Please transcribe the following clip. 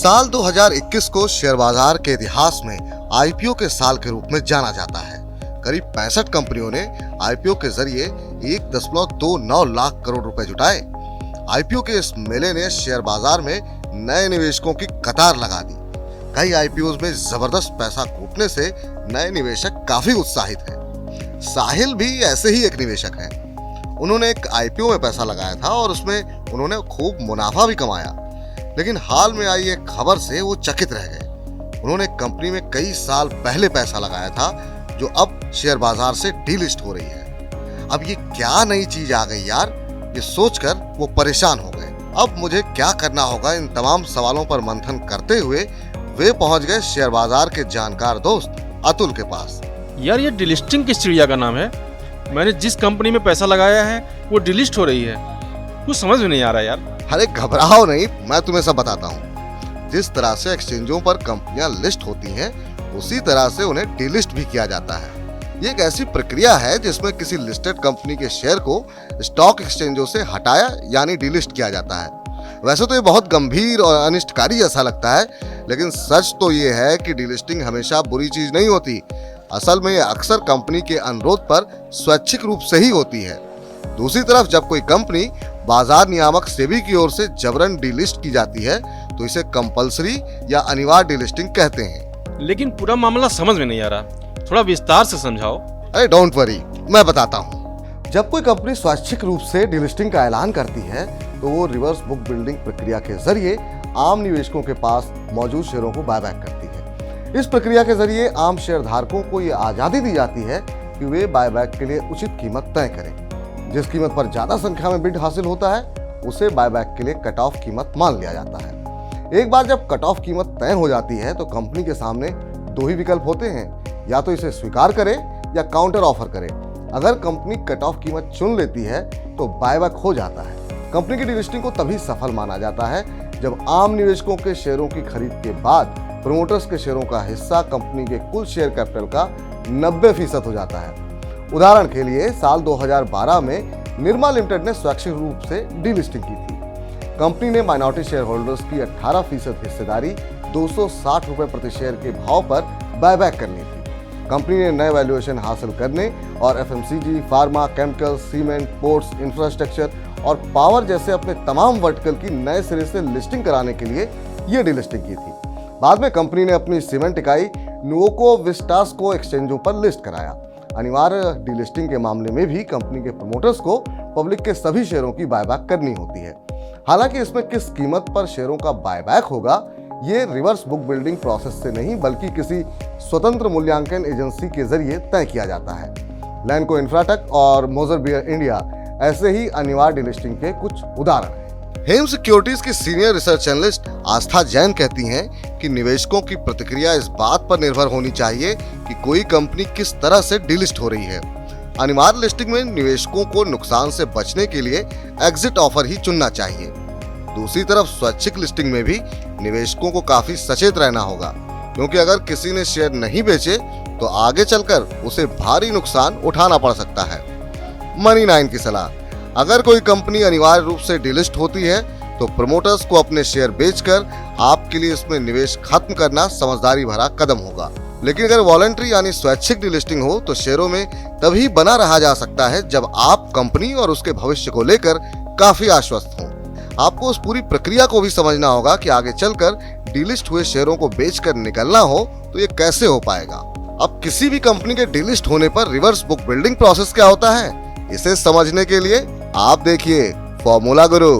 साल 2021 को शेयर बाजार के इतिहास में आईपीओ के साल के रूप में जाना जाता है। करीब 65 कंपनियों ने आईपीओ के जरिए 1.29 लाख करोड़ रुपए जुटाए। आईपीओ के इस मेले ने शेयर बाजार में नए निवेशकों की कतार लगा दी। कई आईपीओ में जबरदस्त पैसा कूटने से नए निवेशक काफी उत्साहित हैं। साहिल भी ऐसे ही एक निवेशक हैं। उन्होंने एक आईपीओ में पैसा लगाया था और उसमें उन्होंने खूब मुनाफा भी कमाया, लेकिन हाल में आई एक खबर से वो चकित रह गए। उन्होंने कंपनी में कई साल पहले पैसा लगाया था जो अब शेयर बाजार से डीलिस्ट हो रही है। अब ये क्या नई चीज आ गई यार, ये सोचकर वो परेशान हो गए। अब मुझे क्या करना होगा, इन तमाम सवालों पर मंथन करते हुए वे पहुंच गए शेयर बाजार के जानकार दोस्त अतुल के पास। यार ये डिलिस्टिंग किस चिड़िया का नाम है? मैंने जिस कंपनी में पैसा लगाया है वो डिलिस्ट हो रही है, कुछ समझ में नहीं आ रहा यार। अरे घबराओ नहीं, मैं तुम्हें सब बताता हूँ। जिस तरह से एक्सचेंजों पर कंपनियां लिस्ट होती हैं, उसी तरह से उन्हें डिलिस्ट भी किया जाता है। ये एक ऐसी प्रक्रिया है जिसमें किसी लिस्टेड कंपनी के शेयर को स्टॉक एक्सचेंजों से हटाया यानी डिलिस्ट किया जाता है। वैसे तो ये बहुत गंभीर और अनिष्टकारी जैसा लगता है, लेकिन सच तो ये है कि डिलिस्टिंग हमेशा बुरी चीज नहीं होती। असल में ये अक्सर कंपनी के अनुरोध पर स्वैच्छिक रूप से ही होती है। दूसरी तरफ जब कोई कंपनी बाजार नियामक सेबी की ओर से जबरन डिलिस्ट की जाती है तो इसे कंपल्सरी या अनिवार्य डिलिस्टिंग कहते हैं। लेकिन पूरा मामला समझ में नहीं आ रहा, थोड़ा विस्तार से समझाओ। अरे डोंट वरी, मैं बताता हूँ। जब कोई कंपनी स्वैच्छिक रूप से डिलिस्टिंग का ऐलान करती है तो वो रिवर्स बुक बिल्डिंग प्रक्रिया के जरिए आम निवेशकों के पास मौजूद शेयरों को बायबैक करती है। इस प्रक्रिया के जरिए आम शेयर धारकों को ये आजादी दी जाती है कि वे बायबैक के लिए उचित कीमत तय करें। जिस कीमत पर ज्यादा संख्या में बिड हासिल होता है उसे बायबैक के लिए कट ऑफ कीमत मान लिया जाता है। एक बार जब कट ऑफ कीमत तय हो जाती है तो कंपनी के सामने दो ही विकल्प होते हैं, या तो इसे स्वीकार करे या काउंटर ऑफर करे। अगर कंपनी कट ऑफ कीमत चुन लेती है तो बायबैक हो जाता है। कंपनी की डिलिस्टिंग को तभी सफल माना जाता है जब आम निवेशकों के शेयरों की खरीद के बाद प्रमोटर्स के शेयरों का हिस्सा कंपनी के कुल शेयर कैपिटल का 90% हो जाता है। उदाहरण के लिए साल 2012 में निर्मा लिमिटेड ने स्वैच्छिक रूप से डीलिस्टिंग की थी। कंपनी ने माइनॉरिटी शेयर होल्डर्स की 18% हिस्सेदारी 260 रुपए प्रति शेयर के भाव पर बायबैक करनी थी। कंपनी ने नए वैल्यूएशन हासिल करने और FMCG, pharma, chemical, cement, ports, infrastructure और पावर जैसे अपने तमाम वर्टिकल की नए सिरे से लिस्टिंग कराने के लिए ये डीलिस्टिंग की थी। बाद में कंपनी ने अपनी सीमेंट इकाई नुवोको विस्टास को एक्सचेंजों पर लिस्ट कराया। अनिवार्य डीलिस्टिंग के मामले में भी कंपनी के प्रमोटर्स को पब्लिक के सभी शेयरों की बायबैक करनी होती है। हालांकि इसमें किस कीमत पर शेयरों का बायबैक होगा ये रिवर्स बुक बिल्डिंग प्रोसेस से नहीं बल्कि किसी स्वतंत्र मूल्यांकन एजेंसी के जरिए तय किया जाता है। लैंडको इंफ्राटेक और मोजर बियर इंडिया ऐसे ही अनिवार्य डीलिस्टिंग के कुछ उदाहरण हैं। हेम सिक्योरिटीज की सीनियर रिसर्च एनालिस्ट आस्था जैन कहती हैं कि निवेशकों की प्रतिक्रिया इस बात पर निर्भर होनी चाहिए कि कोई कंपनी किस तरह से डीलिस्ट हो रही है। अनिवार्य लिस्टिंग में निवेशकों को नुकसान से बचने के लिए एग्जिट ऑफर ही चुनना चाहिए। दूसरी तरफ स्वैच्छिक लिस्टिंग में भी निवेशकों को काफी सचेत रहना होगा, क्योंकि अगर किसी ने शेयर नहीं बेचे तो आगे चलकर उसे भारी नुकसान उठाना पड़ सकता है। मनी 9 की सलाह, अगर कोई कंपनी अनिवार्य रूप से डिलिस्ट होती है तो प्रमोटर्स को अपने शेयर बेचकर आपके लिए इसमें निवेश खत्म करना समझदारी भरा कदम होगा। लेकिन अगर वॉलंटरी यानी स्वैच्छिक डिलिस्टिंग हो तो शेयरों में तभी बना रहा जा सकता है जब आप कंपनी और उसके भविष्य को लेकर काफी आश्वस्त हों। आपको उस पूरी प्रक्रिया को भी समझना होगा कि आगे चलकर डिलिस्ट हुए शेयरों को बेचकर निकलना हो तो ये कैसे हो पाएगा। अब किसी भी कंपनी के डिलिस्ट होने पर रिवर्स बुक बिल्डिंग प्रोसेस क्या होता है, इसे समझने के लिए आप देखिए फॉर्मूला गुरु।